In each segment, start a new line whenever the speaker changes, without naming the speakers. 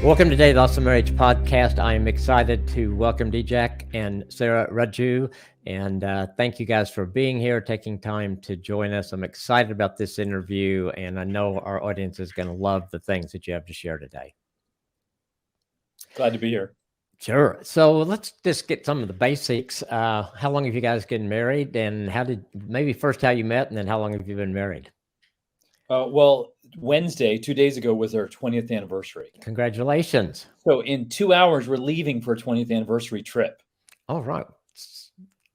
Welcome to the Awesome Marriage Podcast. I am excited to welcome Deepak and Sara Reja, and thank you guys for being here, taking time to join us. I'm excited about this interview, and I know our audience is going to love the things that you have to share today.
Glad to be here.
Sure. So let's just get some of the basics. How long have you guys been married, and maybe first how you met, and then how long have you been married?
Well, Wednesday, 2 days ago, was our 20th anniversary.
Congratulations.
So in 2 hours, we're leaving for a 20th anniversary trip.
All right.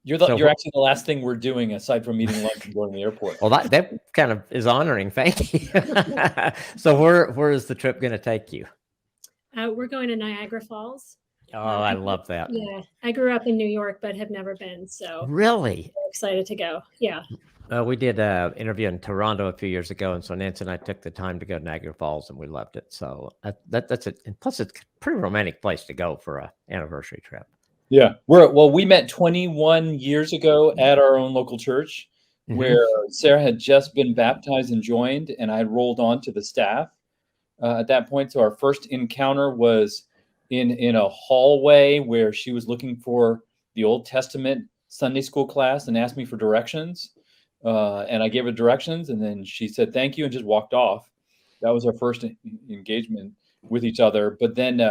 You're actually the last thing we're doing aside from eating lunch and going to the airport.
Well, that kind of is honoring. Thank you. So where is the trip going to take you?
We're going to Niagara Falls.
Oh, I love that.
Yeah, I grew up in New York, but have never been. So
really
excited to go. Yeah.
We did an interview in Toronto a few years ago, and so Nancy and I took the time to go to Niagara Falls, and we loved it. So that's it. And plus, it's a pretty romantic place to go for an anniversary trip.
Yeah, we met 21 years ago at our own local church, where Sarah had just been baptized and joined, and I had rolled on to the staff at that point. So our first encounter was in a hallway where she was looking for the Old Testament Sunday school class and asked me for directions. And I gave her directions, and then she said thank you and just walked off. That was our first engagement with each other. But then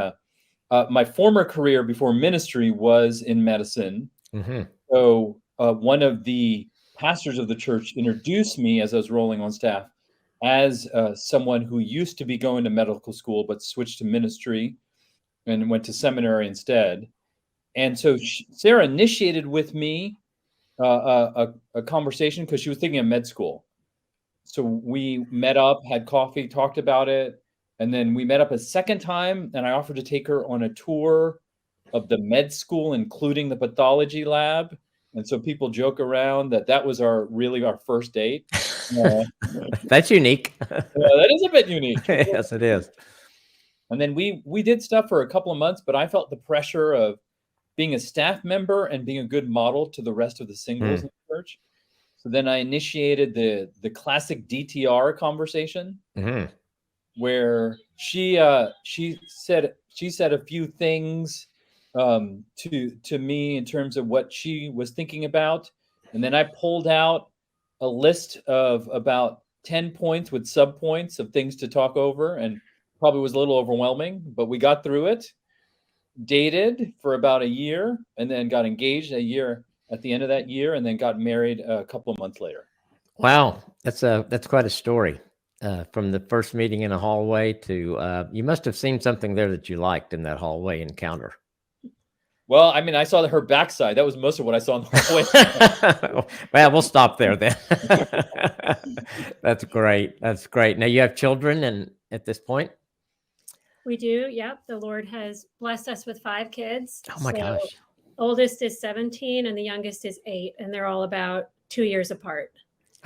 my former career before ministry was in medicine. So one of the pastors of the church introduced me as I was rolling on staff as someone who used to be going to medical school but switched to ministry and went to seminary instead. And so Sarah initiated with me a conversation because she was thinking of med school. So we met up, had coffee, talked about it, and then we met up a second time, and I offered to take her on a tour of the med school, including the pathology lab. And so people joke around that was our first date.
That's unique.
That is a bit unique.
Yes, it is.
And then we did stuff for a couple of months, but I felt the pressure of being a staff member and being a good model to the rest of the singles in the church. So then I initiated the classic DTR conversation, where she said a few things to me in terms of what she was thinking about, and then I pulled out a list of about 10 points with subpoints of things to talk over, and probably was a little overwhelming, but we got through it. Dated for about a year, and then got engaged a year at the end of that year, and then got married a couple of months later.
Wow, that's quite a story. From the first meeting in a hallway to you must have seen something there that you liked in that hallway encounter.
Well, I mean, I saw her backside. That was most of what I saw in the hallway.
Well, we'll stop there then. That's great. That's great. Now you have children, and at this point.
We do. Yep. The Lord has blessed us with 5 kids.
Oh my gosh.
Oldest is 17 and the youngest is 8, and they're all about 2 years apart.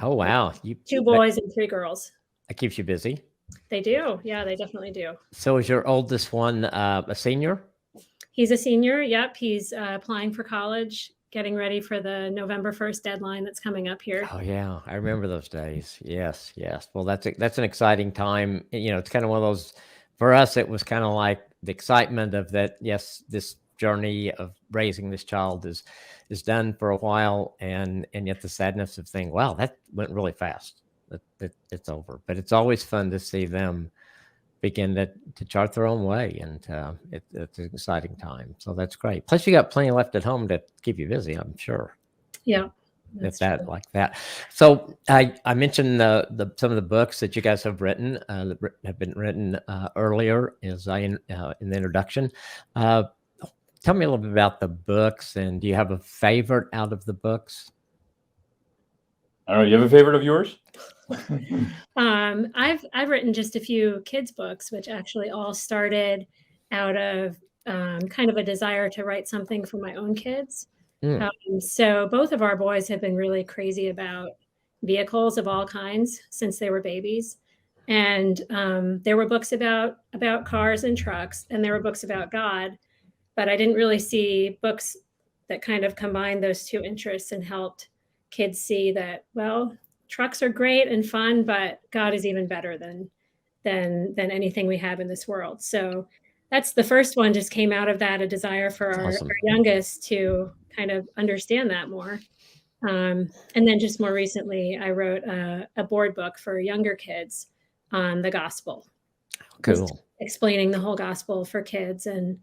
Oh, wow.
2 boys and 3 girls.
That keeps you busy.
They do. Yeah, they definitely do.
So is your oldest one a senior?
He's a senior. Yep. He's applying for college, getting ready for the November 1st deadline that's coming up here.
Oh yeah. I remember those days. Yes. Well, that's an exciting time. You know, it's kind of one of those. For us, it was kind of like the excitement of that. Yes, this journey of raising this child is done for a while, and yet the sadness of saying, "Wow, that went really fast. It's over." But it's always fun to see them begin to chart their own way, and it's an exciting time. So that's great. Plus, you got plenty left at home to keep you busy, I'm sure.
Yeah.
Like that. So I mentioned some of the books that you guys have written that have been written earlier in the introduction. Tell me a little bit about the books, and do you have a favorite out of the books?
I don't know. You have a favorite of yours?
I've written just a few kids books, which actually all started out of kind of a desire to write something for my own kids. So both of our boys have been really crazy about vehicles of all kinds since they were babies. And there were books about cars and trucks, and there were books about God, but I didn't really see books that kind of combined those two interests and helped kids see that, well, trucks are great and fun, but God is even better than anything we have in this world. So that's the first one just came out of that, a desire for
Awesome.
our youngest to kind of understand that more. And then just more recently, I wrote a board book for younger kids on the gospel. Just
Cool.
explaining the whole gospel for kids and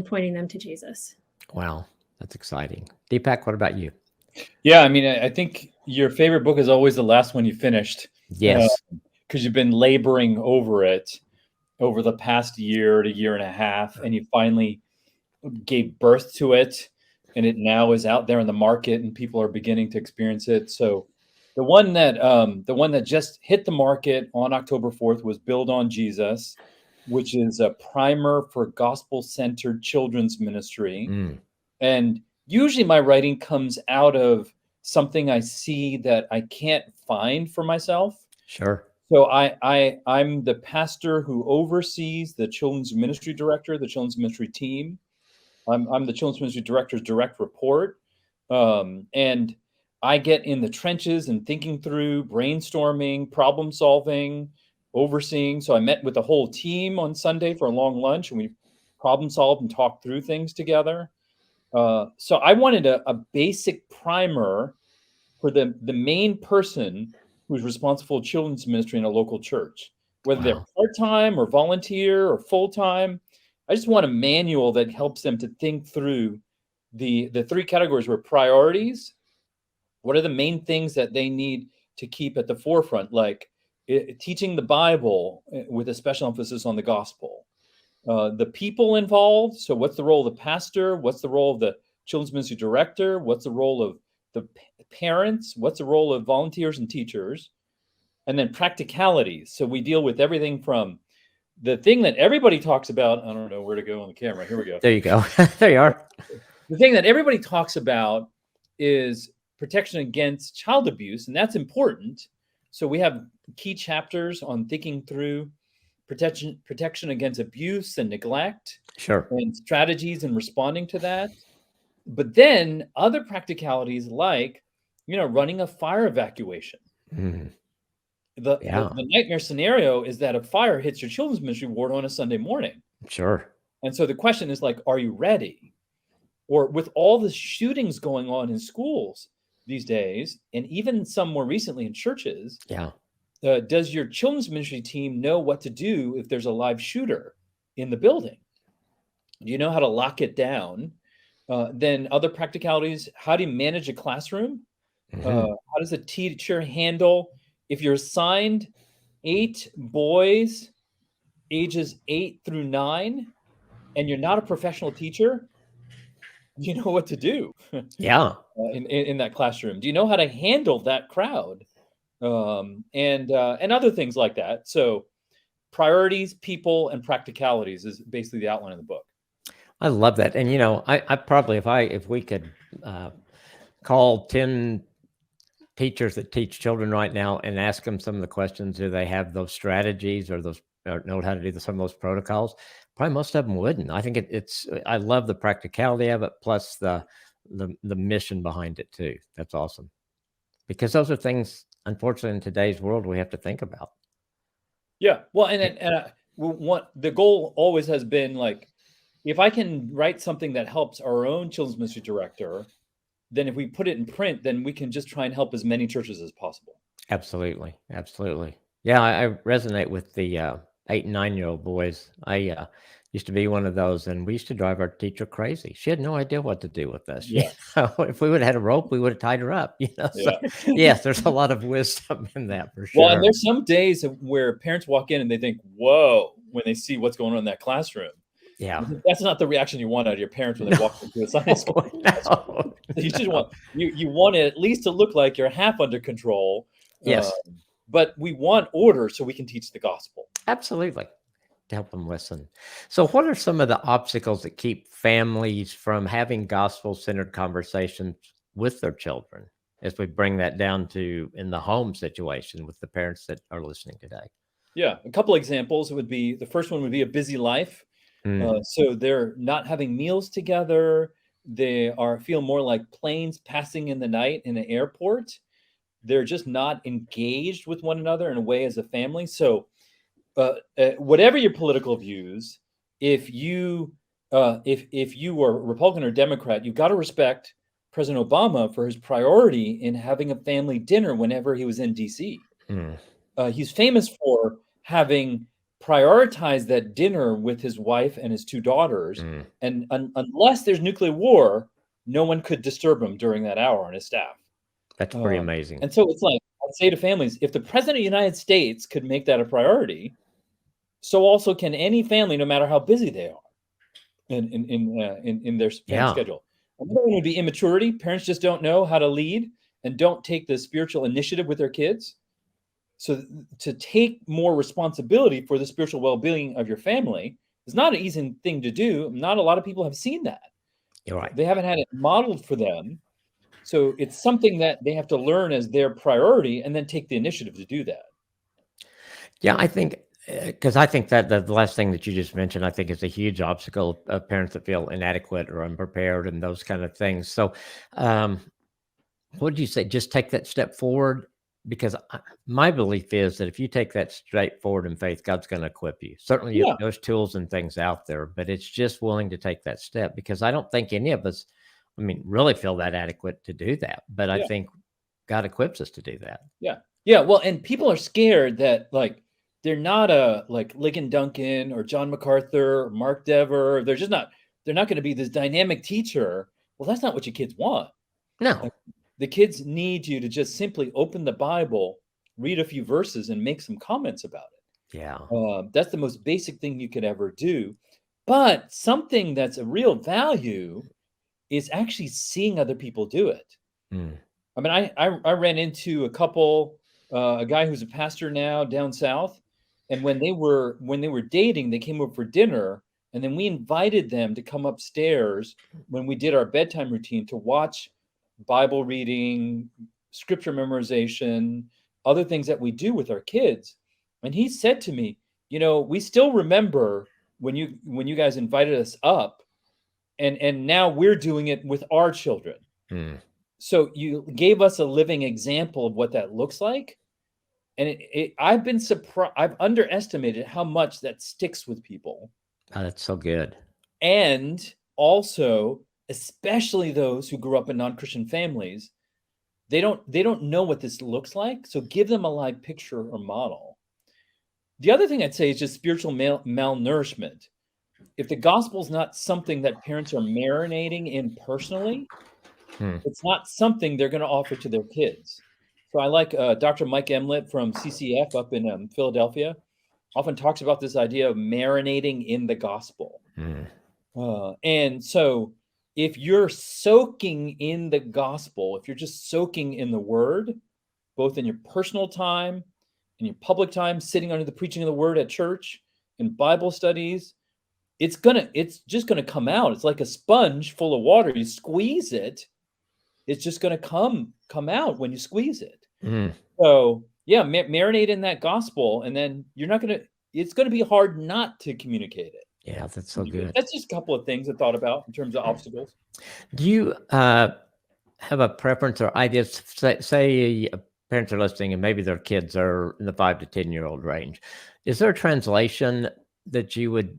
pointing them to Jesus.
Wow. That's exciting. Deepak, what about you?
Yeah, I mean, I think your favorite book is always the last one you finished.
Yes.
Because you've been laboring over it over the past year to year and a half, and you finally gave birth to it, and it now is out there in the market, and people are beginning to experience it. So the one that just hit the market on October 4th was Build on Jesus, which is a primer for gospel-centered children's ministry.
Mm,
And usually my writing comes out of something I see that I can't find for myself.
sure.
So I'm the pastor who oversees the children's ministry director, the children's ministry team. I'm the children's ministry director's direct report. And I get in the trenches and thinking through, brainstorming, problem solving, overseeing. So I met with the whole team on Sunday for a long lunch, and we problem solved and talked through things together. So I wanted a basic primer for the main person who's responsible for children's ministry in a local church, whether they're
Wow.
part-time or volunteer or full-time. I just want a manual that helps them to think through the three categories were priorities. What are the main things that they need to keep at the forefront, like teaching the Bible with a special emphasis on the gospel. The people involved. So what's the role of the pastor? What's the role of the children's ministry director? What's the role of the parents? What's the role of volunteers and teachers? And then practicalities. So we deal with everything from the thing that everybody talks about. I don't know where to go on the camera. Here we go.
There you go. There you are.
The thing that everybody talks about is protection against child abuse, and that's important. So we have key chapters on thinking through protection against abuse and neglect,
Sure.
and strategies in responding to that. But then other practicalities like, running a fire evacuation.
Mm,
The
yeah,
nightmare scenario is that a fire hits your children's ministry ward on a Sunday morning.
sure.
And so the question is like, are you ready? Or with all the shootings going on in schools these days, and even some more recently in churches,
Yeah.
does your children's ministry team know what to do if there's a live shooter in the building? Do you know how to lock it down? Then other practicalities, how do you manage a classroom?
Mhm.
How does a teacher handle if you're assigned 8 boys ages 8 through 9 and you're not a professional teacher? Do you know what to do
Yeah.
in that classroom? Do you know how to handle that crowd? And other things like that. So priorities, people, and practicalities is basically the outline of the book.
I love that. And I probably if we could call 10 teachers that teach children right now and ask them some of the questions, do they have those strategies or know how to do some of those protocols? Probably most of them wouldn't. I think I love the practicality of it, plus the mission behind it too. That's awesome, because those are things, unfortunately, in today's world we have to think about.
Yeah. Well, the goal always has been like, if I can write something that helps our own children's ministry director, then if we put it in print, then we can just try and help as many churches as possible.
Absolutely. Absolutely. Yeah, I resonate with the 8 and 9-year-old boys. I used to be one of those, and we used to drive our teacher crazy. She had no idea what to do with us.
Yeah.
If we would have had a rope, we would have tied her up. So,
Yeah.
yes, there's a lot of wisdom in that for sure.
Well, and there's some days where parents walk in and they think, whoa, when they see what's going on in that classroom.
Yeah.
That's not the reaction you want out of your parents when they walk into a Sunday school.
No.
You just want you want it at least to look like you're half under control.
Yes.
But we want order so we can teach the gospel.
Absolutely. To help them listen. So what are some of the obstacles that keep families from having gospel-centered conversations with their children, as we bring that down to in the home situation with the parents that are listening today?
Yeah, a couple examples would be, the first one would be a busy life. So they're not having meals together. They feel more like planes passing in the night in an airport. They're just not engaged with one another in a way as a family. So whatever your political views, if you were a Republican or Democrat, you've got to respect President Obama for his priority in having a family dinner whenever he was in DC. He's famous for having prioritized that dinner with his wife and his 2 daughters. And unless there's nuclear war, no one could disturb him during that hour on his staff.
That's pretty amazing.
And so it's like, I'd say to families, if the president of the United States could make that a priority, so also can any family, no matter how busy they are in their schedule. Another one would be immaturity. Parents just don't know how to lead and don't take the spiritual initiative with their kids. So to take more responsibility for the spiritual well-being of your family is not an easy thing to do. Not a lot of people have seen that.
You're right.
They haven't had it modeled for them. So it's something that they have to learn as their priority and then take the initiative to do that.
Yeah, I think, because I think that the last thing that you just mentioned, I think is a huge obstacle of parents that feel inadequate or unprepared and those kind of things. So what did you say? Just take that step forward? Because my belief is that if you take that straight forward in faith, God's going to equip you. Certainly, there's tools and things out there, but it's just willing to take that step, because I don't think any of us, really feel that adequate to do that. But I think God equips us to do that.
Yeah. Well, and people are scared that they're not a Ligon Duncan or John MacArthur or Mark Dever. They're not going to be this dynamic teacher. Well, that's not what your kids want.
No.
The kids need you to just simply open the Bible, read a few verses, and make some comments about it.
Yeah.
That's the most basic thing you could ever do. But something that's a real value is actually seeing other people do it. I ran into a couple, a guy who's a pastor now down south, and when they were dating, they came over for dinner, and then we invited them to come upstairs when we did our bedtime routine to watch Bible reading, scripture memorization, other things that we do with our kids. And he said to me, we still remember when you guys invited us up, and now we're doing it with our children. So you gave us a living example of what that looks like. And I've been surprised. I've underestimated how much that sticks with people.
Oh, that's so good.
And also, especially those who grew up in non-Christian families, they don't know what this looks like. So give them a live picture or model. The other thing I'd say is just spiritual malnourishment. If the gospel is not something that parents are marinating in personally, it's not something they're going to offer to their kids. So I like Dr. Mike Emlett from CCF up in Philadelphia often talks about this idea of marinating in the gospel. And so if you're soaking in the gospel, if you're just soaking in the word, both in your personal time, in your public time, sitting under the preaching of the word at church, in Bible studies, it's just gonna come out. It's like a sponge full of water. You squeeze it, it's just gonna come out when you squeeze it. So yeah, marinate in that gospel, and then it's gonna be hard not to communicate it.
Yeah, that's so good.
That's just a couple of things I thought about in terms of obstacles.
Do you have a preference or ideas? Say parents are listening and maybe their kids are in the 5 to 10-year-old range. Is there a translation that you would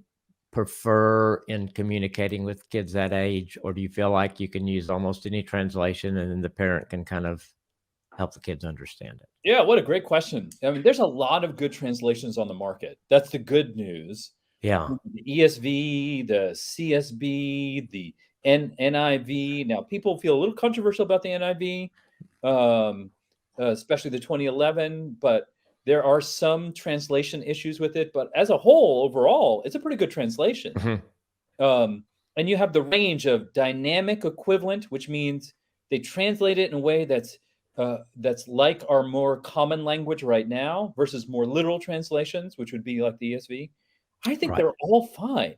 prefer in communicating with kids that age? Or do you feel like you can use almost any translation and then the parent can kind of help the kids understand it?
Yeah, what a great question. There's a lot of good translations on the market. That's the good news.
Yeah.
The ESV, the CSB, the NIV. Now, people feel a little controversial about the NIV, especially the 2011, but there are some translation issues with it. But as a whole, overall, it's a pretty good translation. And you have the range of dynamic equivalent, which means they translate it in a way that's like our more common language right now, versus more literal translations, which would be like the ESV. I think they're all fine.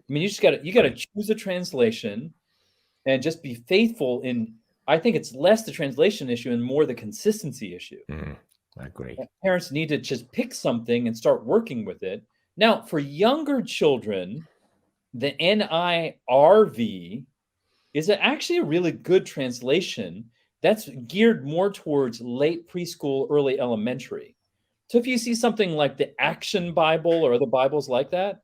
You just got to choose a translation and just be faithful in. I think it's less the translation issue and more the consistency issue.
I agree.
Parents need to just pick something and start working with it. Now, for younger children, the NIRV is actually a really good translation that's geared more towards late preschool, early elementary. So if you see something like the Action Bible or other Bibles like that,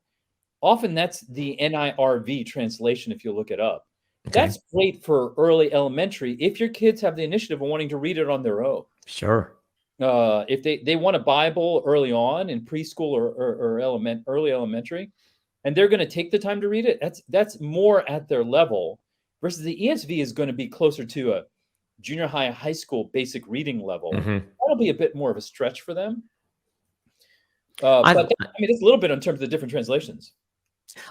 often that's the NIRV translation if you look it up.
Okay.
That's great for early elementary if your kids have the initiative of wanting to read it on their own.
Sure.
If they want a Bible early on in preschool or early elementary, and they're going to take the time to read it, that's more at their level, versus the ESV is going to be closer to a junior high school basic reading level. That'll be a bit more of a stretch for them. But it's a little bit in terms of the different translations.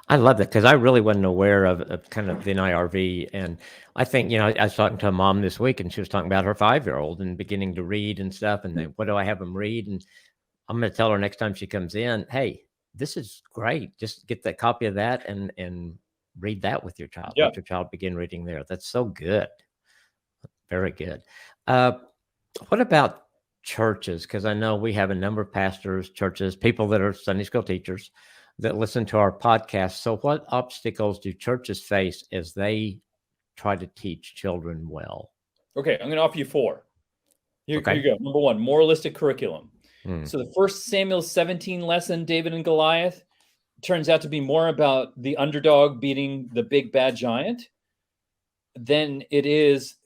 I love that, because I really wasn't aware of kind of the NIRV. And I think, I was talking to a mom this week, and she was talking about her 5-year-old and beginning to read and stuff. And then, what do I have them read? And I'm going to tell her next time she comes in, hey, this is great. Just get that copy of that and read that with your child.
Yeah.
Let your child begin reading there. That's so good. Very good. What about churches? Because I know we have a number of pastors, churches, people that are Sunday school teachers that listen to our podcast. So what obstacles do churches face as they try to teach children well?
Okay, I'm going to offer you 4. Here
Okay.
you go. Number 1, moralistic curriculum.
Hmm.
So the 1 Samuel 17 lesson, David and Goliath, turns out to be more about the underdog beating the big bad giant than it is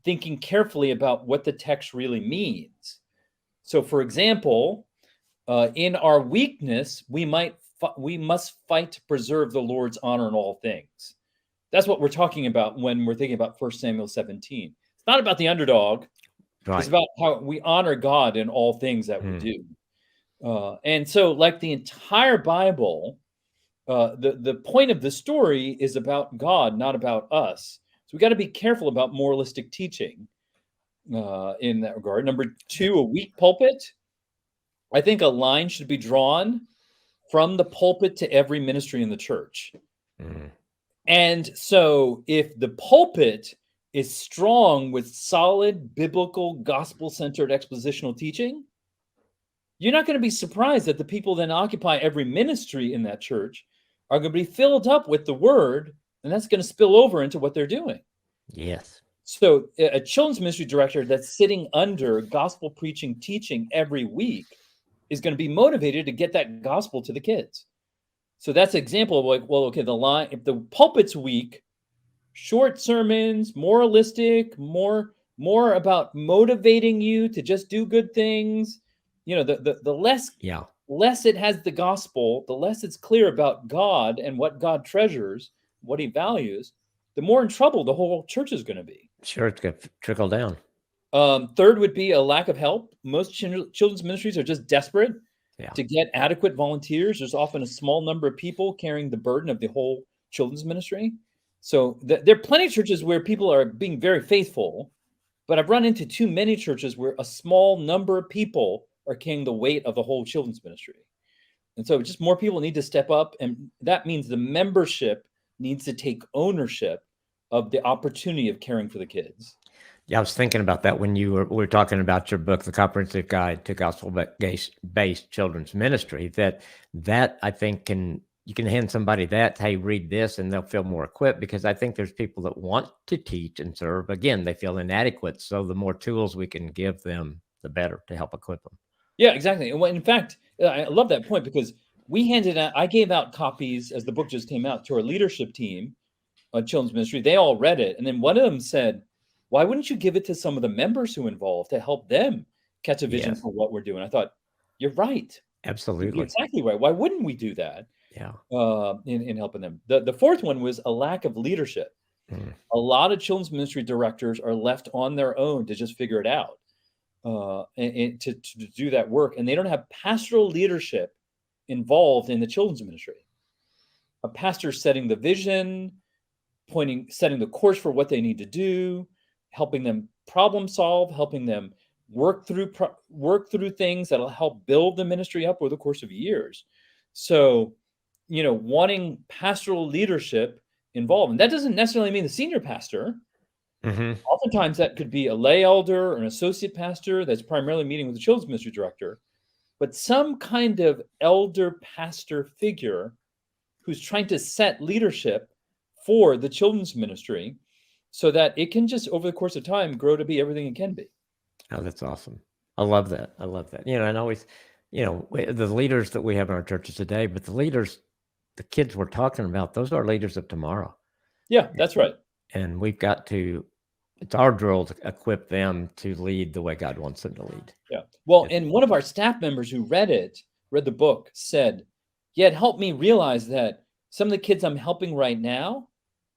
thinking carefully about what the text really means. So, for example, in our weakness, we must fight to preserve the Lord's honor in all things. That's what we're talking about when we're thinking about 1 Samuel 17. It's not about the underdog.
Right.
It's about how we honor God in all things that we do. And so, like the entire Bible, the point of the story is about God, not about us. So we got to be careful about moralistic teaching in that regard. Number 2, a weak pulpit. I think a line should be drawn from the pulpit to every ministry in the church. And so if the pulpit is strong with solid biblical gospel-centered expositional teaching, you're not going to be surprised that the people that occupy every ministry in that church are going to be filled up with the word, and that's going to spill over into what they're doing.
Yes.
So a children's ministry director that's sitting under gospel preaching teaching every week is going to be motivated to get that gospel to the kids. So that's an example of like, well, okay, the line, if the pulpit's weak, short sermons, moralistic, more about motivating you to just do good things. The less it has the gospel, the less it's clear about God and what God treasures, what he values, the more in trouble the whole church is going to be.
Sure, it's going to trickle down.
Third would be a lack of help. Most children's ministries are just desperate to get adequate volunteers. There's often a small number of people carrying the burden of the whole children's ministry. So there are plenty of churches where people are being very faithful, but I've run into too many churches where a small number of people are carrying the weight of the whole children's ministry. And so just more people need to step up, and that means the membership needs to take ownership of the opportunity of caring for the kids.
Yeah, I was thinking about that when we were talking about your book, The Comprehensive Guide to Gospel-Based Children's Ministry, that I think you can hand somebody that, hey, read this, and they'll feel more equipped, because I think there's people that want to teach and serve. Again, they feel inadequate. So the more tools we can give them, the better, to help equip them.
Yeah, exactly. And in fact, I love that point, because I gave out copies as the book just came out to our leadership team on children's ministry. They all read it. And then one of them said, why wouldn't you give it to some of the members who are involved to help them catch a vision for what we're doing? I thought, you're right.
Absolutely.
You're exactly right. Why wouldn't we do that?
Yeah. In
helping them. The fourth one was a lack of leadership. A lot of children's ministry directors are left on their own to just figure it out and to do that work. And they don't have pastoral leadership involved in the children's ministry. A pastor setting the vision, setting the course for what they need to do, helping them problem solve, helping them work through things that'll help build the ministry up over the course of years. So, wanting pastoral leadership involved, and that doesn't necessarily mean the senior pastor. Oftentimes that could be a lay elder or an associate pastor that's primarily meeting with the children's ministry director, but some kind of elder pastor figure who's trying to set leadership for the children's ministry so that it can just, over the course of time, grow to be everything it can be.
Oh, that's awesome. I love that. And always, the leaders that we have in our churches today, but the leaders the kids we're talking about, those are leaders of tomorrow.
Yeah, that's right.
And we've got to, it's our role to equip them to lead the way God wants them to lead.
Yeah. Well, and one of our staff members who read the book, said, yeah, it helped me realize that some of the kids I'm helping right now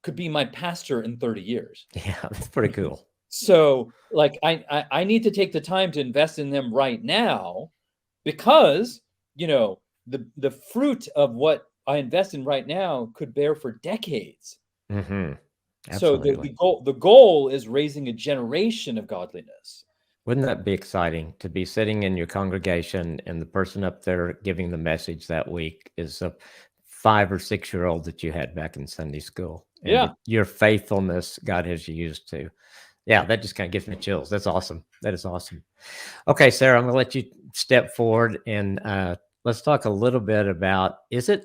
could be my pastor in 30 years.
Yeah, that's pretty cool.
So like, I need to take the time to invest in them right now, because, you know, the fruit of what I invest in right now could bear for decades.
Mm-hmm.
So the goal is raising a generation of godliness.
Wouldn't that be exciting to be sitting in your congregation and the person up there giving the message that week is a 5 or 6 year old that you had back in Sunday school? And
Yeah.
your faithfulness God has used to. Yeah, that just kind of gives me chills. That's awesome. That is awesome. Okay, Sarah, I'm going to let you step forward and let's talk a little bit about, is it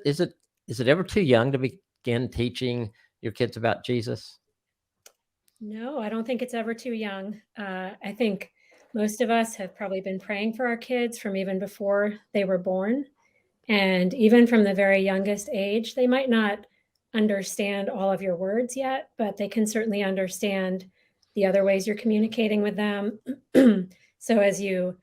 ever too young to begin teaching your kids about Jesus?
No, I don't think it's ever too young. I think most of us have probably been praying for our kids from even before they were born. And even from the very youngest age, they might not understand all of your words yet, but they can certainly understand the other ways you're communicating with them. So as you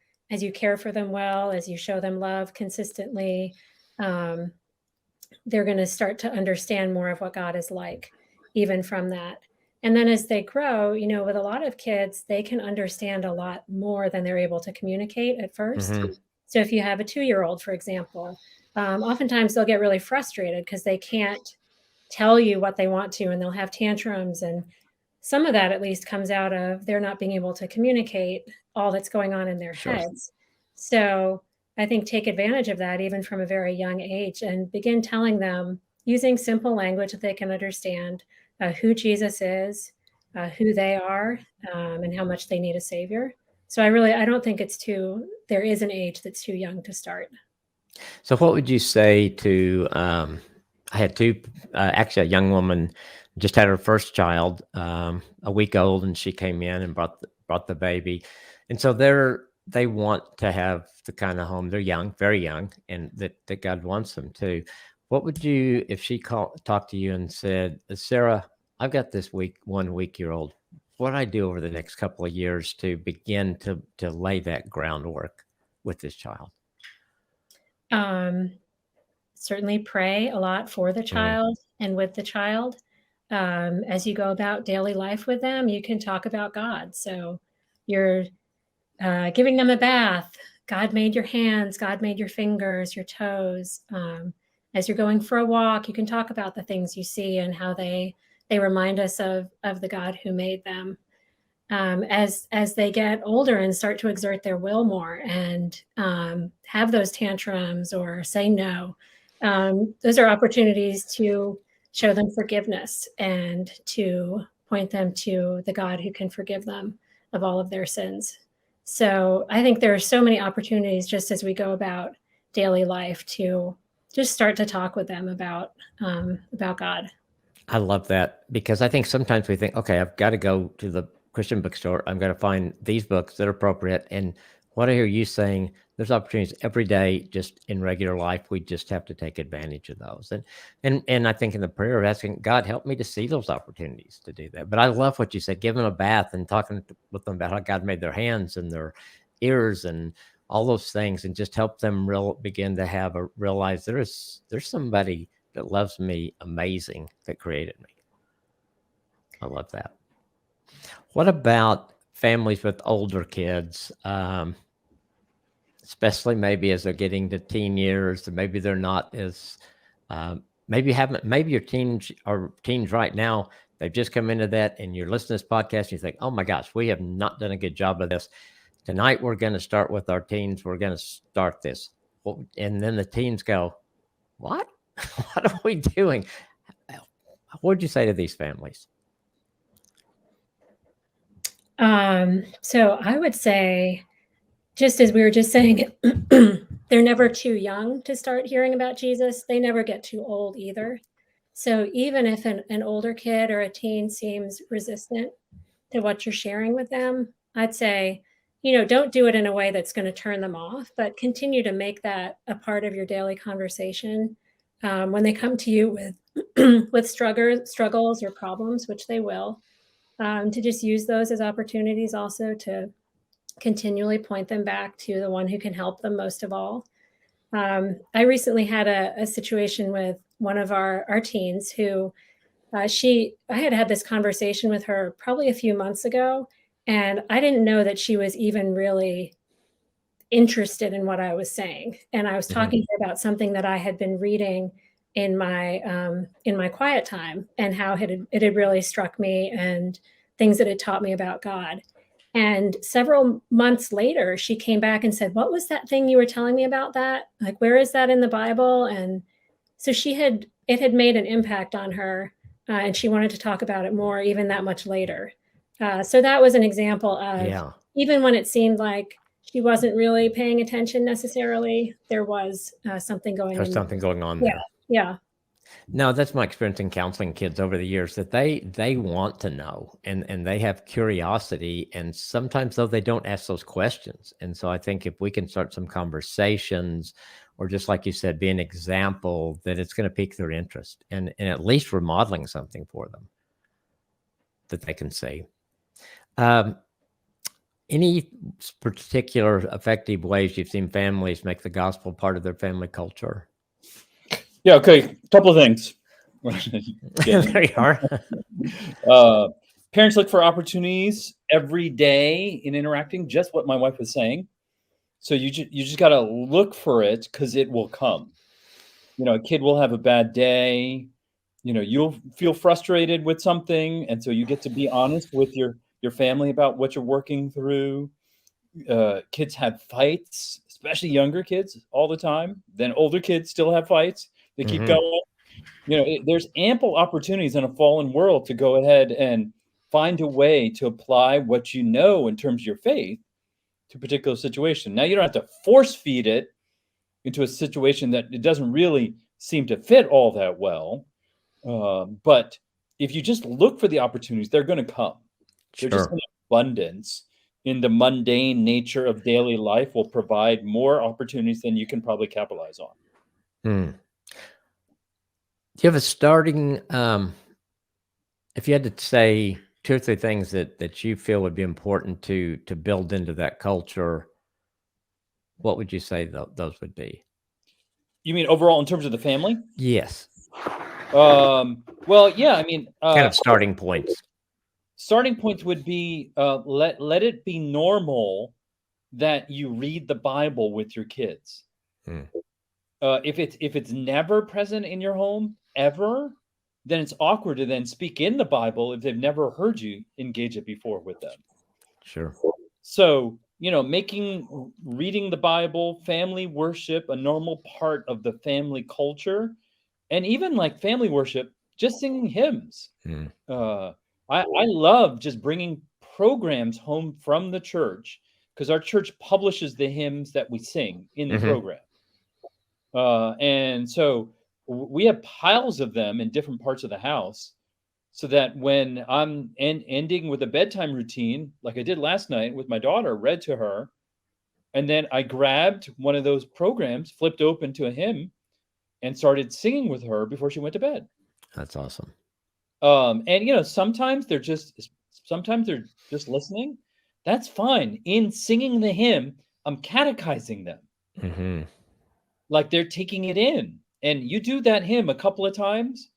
care for them well, as you show them love consistently, they're going to start to understand more of what God is like, even from that. And then as they grow, you know, with a lot of kids, they can understand a lot more than they're able to communicate at first.
Mm-hmm.
So if you have a 2-year-old, for example, oftentimes they'll get really frustrated because they can't tell you what they want to, and they'll have tantrums. And some of that at least comes out of they're not being able to communicate all that's going on in their heads. So I think take advantage of that even from a very young age and begin telling them using simple language that they can understand who Jesus is, who they are, and how much they need a savior. So I don't think there is an age that's too young to start.
So what would you say to, I had actually a young woman just had her first child, a week old, and she came in and brought the baby. And so they want to have the kind of home, they're young, very young, and that God wants them to. What would you, if she talked to you and said, Sarah, I've got this 1 week-year-old, what do I do over the next couple of years to begin to lay that groundwork with this child?
Certainly pray a lot for the child and with the child. As you go about daily life with them, you can talk about God. So you're giving them a bath. God made your hands, God made your fingers, your toes. As you're going for a walk, you can talk about the things you see and how they remind us of the God who made them. As they get older and start to exert their will more and have those tantrums or say no, those are opportunities to show them forgiveness and to point them to the God who can forgive them of all of their sins. So I think there are so many opportunities just as we go about daily life to just start to talk with them about God.
I love that, because I think sometimes we think, okay, I've got to go to the Christian bookstore. I'm going to find these books that are appropriate. And what I hear you saying, there's opportunities every day, just in regular life. We just have to take advantage of those. And I think in the prayer of asking God, help me to see those opportunities to do that. But I love what you said, give them a bath and talking with them about how God made their hands and their ears and all those things, and just help them begin to realize there's somebody that loves me amazing that created me. I love that. What about families with older kids, especially maybe as they're getting to teen years, or maybe they're not as, maybe your teens are teens right now. They've just come into that, and you're listening to this podcast and you think, oh my gosh, we have not done a good job of this. Tonight, we're going to start with our teens. We're going to start this. And then the teens go, what? What are we doing? What would you say to these families?
So I would say, just as we were just saying, they're never too young to start hearing about Jesus. They never get too old either. So even if an older kid or a teen seems resistant to what you're sharing with them, I'd say, don't do it in a way that's going to turn them off, but continue to make that a part of your daily conversation. when they come to you with with struggles or problems, which they will, to just use those as opportunities also to continually point them back to the one who can help them most of all. I recently had a situation with one of our teens who I had this conversation with her probably a few months ago, and I didn't know that she was even really interested in what I was saying. And I was talking to her about something that I had been reading in my quiet time, and how it had really struck me, and things that it taught me about God. And several months later, she came back and said, "What was that thing you were telling me about that? Like, where is that in the Bible?" And so it had made an impact on her, and she wanted to talk about it more, even that much later. So that was an example of,
Yeah.
even when it seemed like she wasn't really paying attention necessarily, there was something going
There's
on.
something going on
Yeah,
there.
yeah.
No, that's my experience in counseling kids over the years, that they want to know, and they have curiosity, and sometimes though they don't ask those questions. And so I think if we can start some conversations, or just like you said, be an example, that it's going to pique their interest, and at least remodeling something for them that they can see. Any particular effective ways you've seen families make the gospel part of their family culture?
Yeah, okay. A couple of things.
There you are.
Parents look for opportunities every day in interacting, just what my wife was saying. So you just got to look for it, because it will come. A kid will have a bad day. You'll feel frustrated with something. And so you get to be honest with your family about what you're working through. Kids have fights, especially younger kids, all the time. Then older kids still have fights. They keep going. There's ample opportunities in a fallen world to go ahead and find a way to apply what you know in terms of your faith to a particular situation. Now, you don't have to force feed it into a situation that it doesn't really seem to fit all that well. But if you just look for the opportunities, they're going to come. They're just in abundance. In the mundane nature of daily life will provide more opportunities than you can probably capitalize on.
Do you have a starting, if you had to say 2 or 3 things that you feel would be important to build into that culture, what would you say those would be?
You mean overall in terms of the family?
Yes.
Well, yeah, I mean,
kind of starting points.
Starting points would be, let it be normal that you read the Bible with your kids. If it's never present in your home ever, then it's awkward to then speak in the Bible if they've never heard you engage it before with them.
Sure.
So, making reading the Bible, family worship, a normal part of the family culture, and even like family worship, just singing hymns. I love just bringing programs home from the church, because our church publishes the hymns that we sing in the program. And so we have piles of them in different parts of the house, so that when I'm ending with a bedtime routine, like I did last night with my daughter, read to her, and then I grabbed one of those programs, flipped open to a hymn, and started singing with her before she went to bed.
That's awesome.
And sometimes they're just listening. That's fine. In singing the hymn, I'm catechizing them. Like they're taking it in. And you do that hymn a couple of times,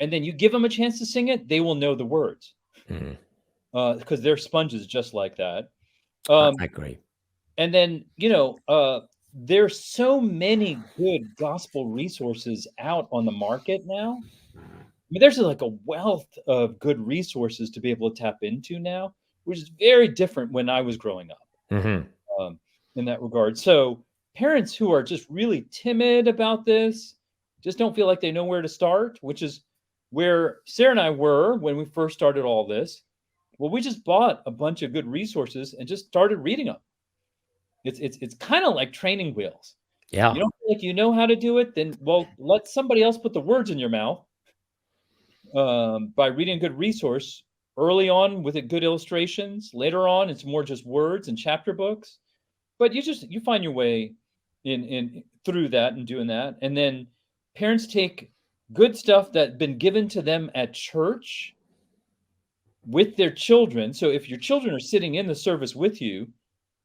and then you give them a chance to sing it, they will know the words. Because they're sponges just like that.
I agree.
And then, there's so many good gospel resources out on the market now. I mean, there's like a wealth of good resources to be able to tap into now, which is very different when I was growing up in that regard. So parents who are just really timid about this, just don't feel like they know where to start, which is where Sarah and I were when we first started all this. Well, we just bought a bunch of good resources and just started reading them. It's kind of like training wheels.
Yeah.
You don't feel like you know how to do it, then let somebody else put the words in your mouth. By reading a good resource early on with good illustrations. Later on, it's more just words and chapter books. But you find your way in through that and doing that. And then parents take good stuff that's been given to them at church with their children. So if your children are sitting in the service with you,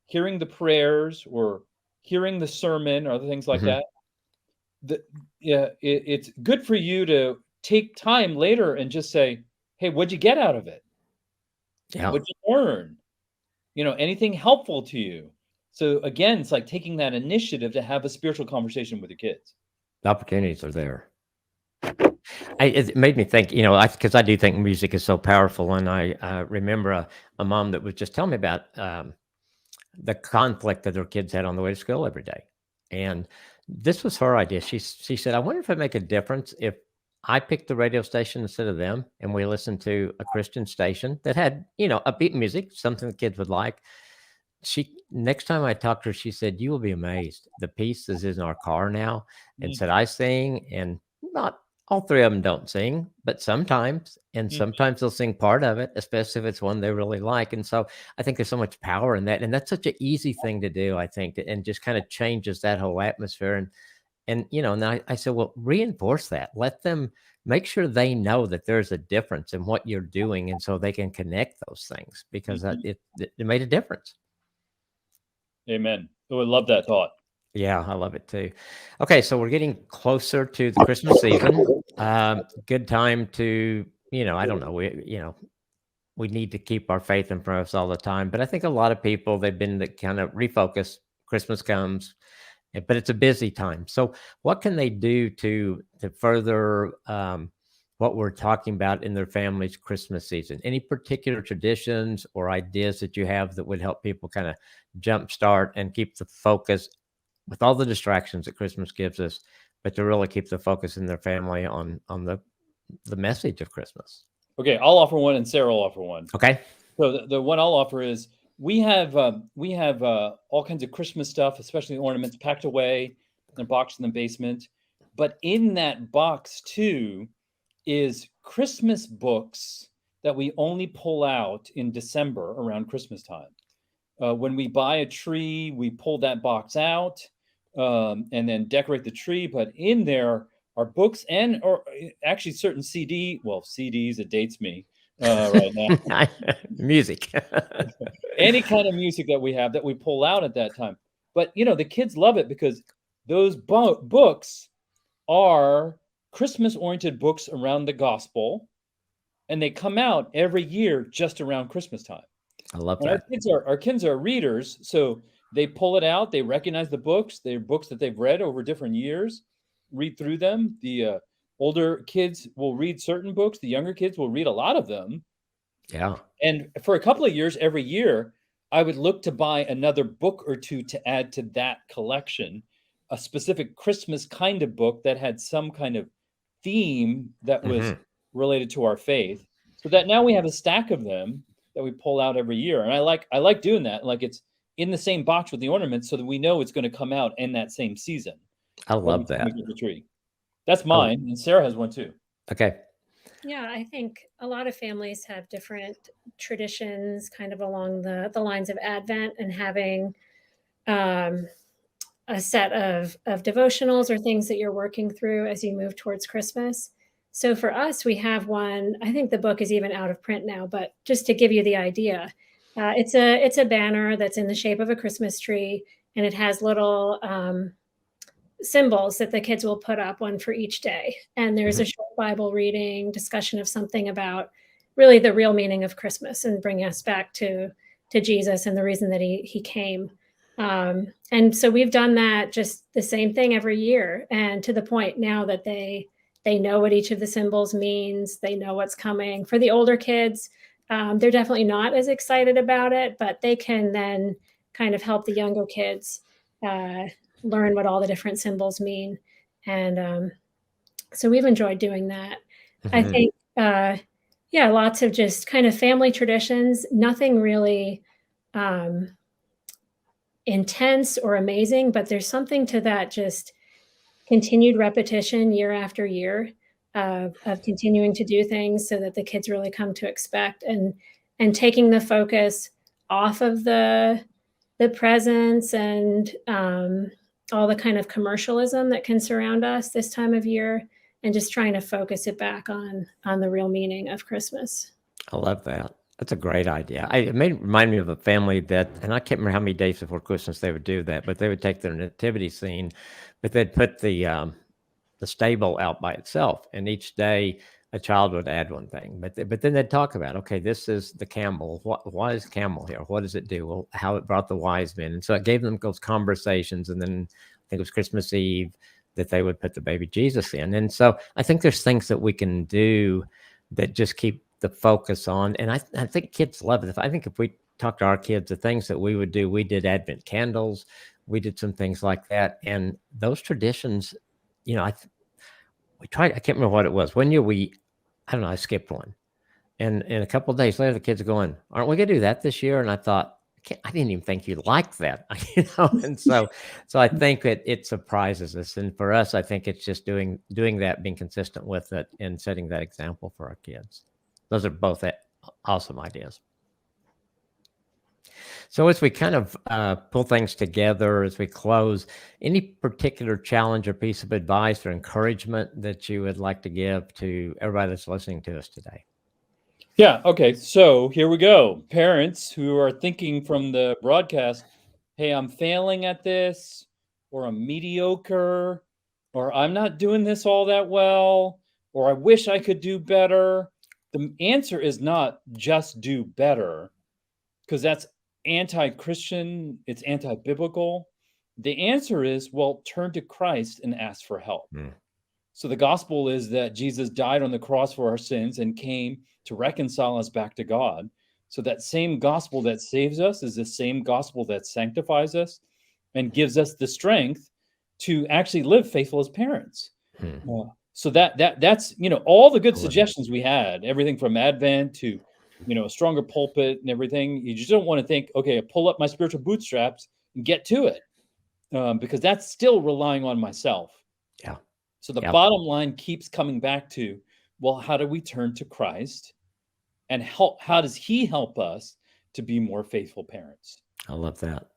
hearing the prayers or hearing the sermon or other things like that, it's good for you to take time later and just say, hey, what'd you get out of it?
Yeah.
What'd you learn? Anything helpful to you? So again, it's like taking that initiative to have a spiritual conversation with your kids.
The opportunities are there. It made me think, because I do think music is so powerful. And I remember a mom that was just telling me about the conflict that her kids had on the way to school every day. And this was her idea. She said, I wonder if it'd make a difference if I picked the radio station instead of them, and we listened to a Christian station that had, upbeat music, something the kids would like. Next time I talked to her, she said, you will be amazed. The piece is in our car now. And said, I sing, and not all three of them don't sing, but sometimes, and sometimes they'll sing part of it, especially if it's one they really like. And so I think there's so much power in that. And that's such an easy thing to do, I think, and just kind of changes that whole atmosphere. And I said, well, reinforce that. Let them make sure they know that there's a difference in what you're doing. And so they can connect those things, because it made a difference.
Amen. Oh, I love that thought.
Yeah, I love it too. Okay, so we're getting closer to the Christmas season. Good time to, I don't know, we need to keep our faith in front of us all the time. But I think a lot of people, they've been to kind of refocus. Christmas comes, but it's a busy time. So what can they do to further what we're talking about in their family's Christmas season? Any particular traditions or ideas that you have that would help people kind of jumpstart and keep the focus with all the distractions that Christmas gives us, but to really keep the focus in their family on the message of Christmas?
Okay, I'll offer one, and Sarah will offer one.
Okay.
So the one I'll offer is we have all kinds of Christmas stuff, especially ornaments, packed away in a box in the basement. But in that box too is Christmas books that we only pull out in December around Christmas time. When we buy a tree, we pull that box out and then decorate the tree. But in there are books or actually certain CDs, it dates me right now.
Music.
Any kind of music that we have that we pull out at that time. But, the kids love it because those books are Christmas-oriented books around the gospel, and they come out every year just around Christmas time.
I love
and
that.
Our kids are readers, so they pull it out. They recognize the books. They're books that they've read over different years, read through them. The older kids will read certain books. The younger kids will read a lot of them.
Yeah.
And for a couple of years, every year, I would look to buy another book or two to add to that collection, a specific Christmas kind of book that had some kind of theme that was related to our faith, so that now we have a stack of them that we pull out every year. And I like doing that. Like, it's in the same box with the ornaments so that we know it's going to come out in that same season.
I love that.
The tree. That's mine. And Sarah has one too.
Okay.
Yeah, I think a lot of families have different traditions kind of along the lines of Advent, and having a set of devotionals or things that you're working through as you move towards Christmas. So for us, we have one. I think the book is even out of print now, but just to give you the idea, it's a banner that's in the shape of a Christmas tree, and it has little symbols that the kids will put up, one for each day. And there's a short Bible reading, discussion of something about really the real meaning of Christmas, and bring us back to Jesus and the reason that he came. And so we've done that, just the same thing every year, and to the point now that they know what each of the symbols means. They know what's coming. For the older kids, they're definitely not as excited about it, but they can then kind of help the younger kids learn what all the different symbols mean. And so we've enjoyed doing that. I think, lots of just kind of family traditions, nothing really intense or amazing, but there's something to that just continued repetition year after year of continuing to do things so that the kids really come to expect, and taking the focus off of the presents and all the kind of commercialism that can surround us this time of year, and just trying to focus it back on the real meaning of Christmas.
I love that. That's a great idea. It remind me of a family that, and I can't remember how many days before Christmas they would do that, but they would take their nativity scene, but they'd put the stable out by itself, and each day a child would add one thing. But then they'd talk about, okay, this is the camel. Why is camel here? What does it do? Well, how it brought the wise men, and so it gave them those conversations. And then I think it was Christmas Eve that they would put the baby Jesus in. And so I think there's things that we can do that just keep the focus on. And I think kids love it. I think if we talk to our kids, the things that we would do, we did Advent candles, we did some things like that. And those traditions, we tried, I can't remember what it was. One year I don't know, I skipped one. And a couple of days later, the kids are going, aren't we going to do that this year? And I thought, I didn't even think you liked that, And so I think that it surprises us. And for us, I think it's just doing that, being consistent with it, and setting that example for our kids. Those are both awesome ideas. So as we kind of pull things together, as we close, any particular challenge or piece of advice or encouragement that you would like to give to everybody that's listening to us today?
Yeah. Okay. So here we go. Parents who are thinking from the broadcast, hey, I'm failing at this, or I'm mediocre, or I'm not doing this all that well, or I wish I could do better. The answer is not just do better, because that's anti-Christian. It's anti-biblical. The answer is, well, turn to Christ and ask for help. So the gospel is that Jesus died on the cross for our sins and came to reconcile us back to God. So that same gospel that saves us is the same gospel that sanctifies us and gives us the strength to actually live faithful as parents. So that's, all the good suggestions we had, everything from Advent to, a stronger pulpit and everything. You just don't want to think, okay, I pull up my spiritual bootstraps and get to it, because that's still relying on myself.
Yeah.
So the bottom line keeps coming back to, well, how do we turn to Christ, and how does he help us to be more faithful parents?
I love that.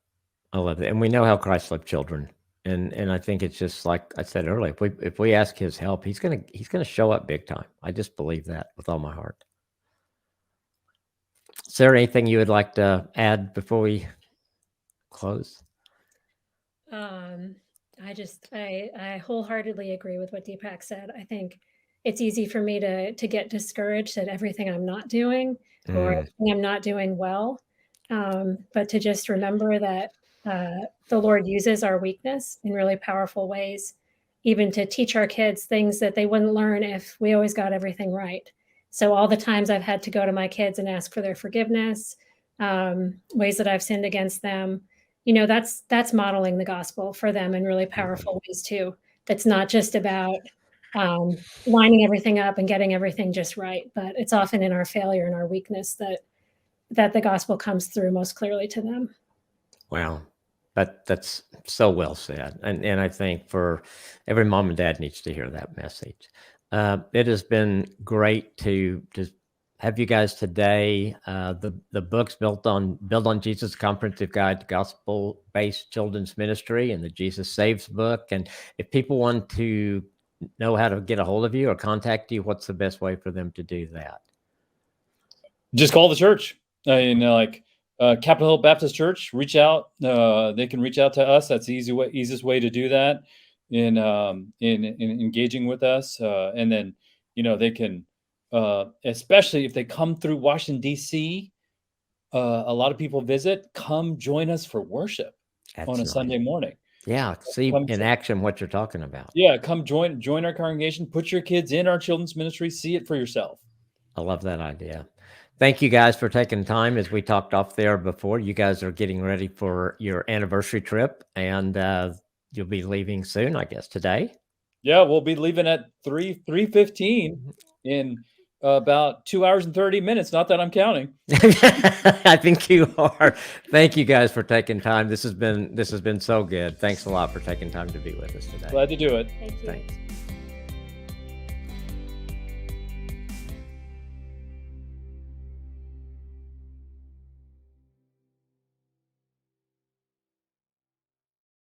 And we know how Christ loved children. And I think it's just like I said earlier, if we ask his help, he's gonna show up big time. I just believe that with all my heart. Sarah, anything you would like to add before we close?
I wholeheartedly agree with what Deepak said. I think it's easy for me to get discouraged at everything I'm not doing or everything I'm not doing well. But to just remember that the Lord uses our weakness in really powerful ways, even to teach our kids things that they wouldn't learn if we always got everything right. So all the times I've had to go to my kids and ask for their forgiveness, ways that I've sinned against them, that's modeling the gospel for them in really powerful ways too. That's not just about lining everything up and getting everything just right, but it's often in our failure and our weakness that the gospel comes through most clearly to them.
Wow. That's so well said. And I think for every mom and dad needs to hear that message. It has been great to just have you guys today. The book's Build on Jesus, Comprehensive Guide to Gospel-Based Children's Ministry, and the Jesus Saves book. And if people want to know how to get a hold of you or contact you, what's the best way for them to do that?
Just call the church. Capitol Hill Baptist Church, reach out. They can reach out to us. That's the easiest way to do that in engaging with us. And then, they can, especially if they come through Washington, D.C., a lot of people visit, come join us for worship on a Sunday morning.
Yeah, see in action what you're talking about.
Yeah, come join our congregation, put your kids in our children's ministry, see it for yourself.
I love that idea. Thank you guys for taking time. As we talked off there before, you guys are getting ready for your anniversary trip, and you'll be leaving soon, I guess, today.
Yeah, we'll be leaving at 3:15 in about 2 hours and 30 minutes. Not that I'm counting.
I think you are. Thank you guys for taking time. This has been so good. Thanks a lot for taking time to be with us today.
Glad to do it.
Thank you.
Thanks.